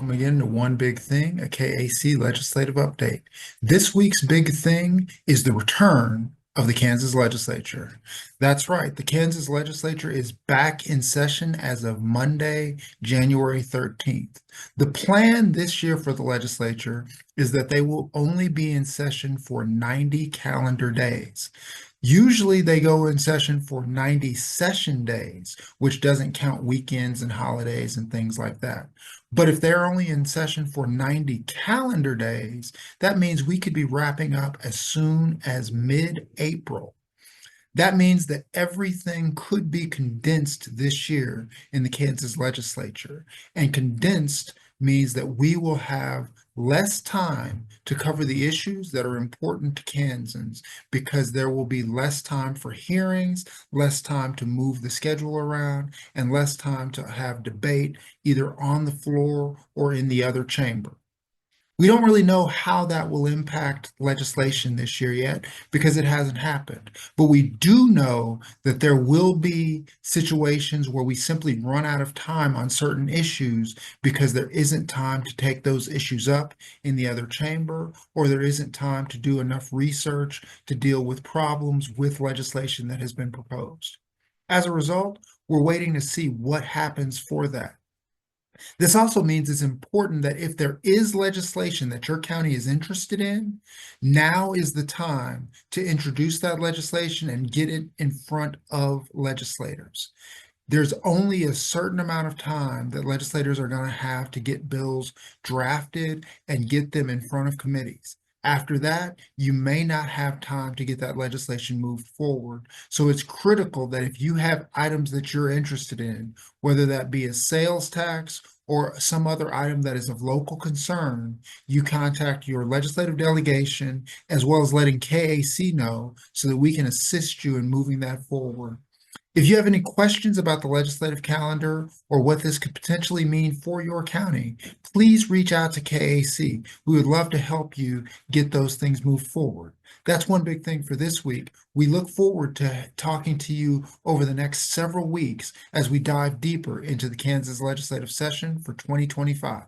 Welcome again to One Big Thing, a KAC legislative update. This week's big thing is the return of the Kansas legislature. That's right, the Kansas legislature is back in session as of Monday, January 13th. The plan this year for the legislature is that they will only be in session for 90 calendar days. Usually they go in session for 90 session days, which doesn't count weekends and holidays and things like that. But if they're only in session for 90 calendar days, that means we could be wrapping up as soon as mid-April. That means that everything could be condensed this year in the Kansas legislature. And condensed means that we will have less time to cover the issues that are important to Kansans because there will be less time for hearings, less time to move the schedule around, and less time to have debate either on the floor or in the other chamber. We don't really know how that will impact legislation this year yet because it hasn't happened. But we do know that there will be situations where we simply run out of time on certain issues because there isn't time to take those issues up in the other chamber, or there isn't time to do enough research to deal with problems with legislation that has been proposed. As a result, we're waiting to see what happens for that. This also means it's important that if there is legislation that your county is interested in, now is the time to introduce that legislation and get it in front of legislators. There's only a certain amount of time that legislators are going to have to get bills drafted and get them in front of committees. After that, you may not have time to get that legislation moved forward. So it's critical that if you have items that you're interested in, whether that be a sales tax or some other item that is of local concern, you contact your legislative delegation as well as letting KAC know so that we can assist you in moving that forward. If you have any questions about the legislative calendar or what this could potentially mean for your county, please reach out to KAC. We would love to help you get those things moved forward. That's one big thing for this week. We look forward to talking to you over the next several weeks as we dive deeper into the Kansas legislative session for 2025.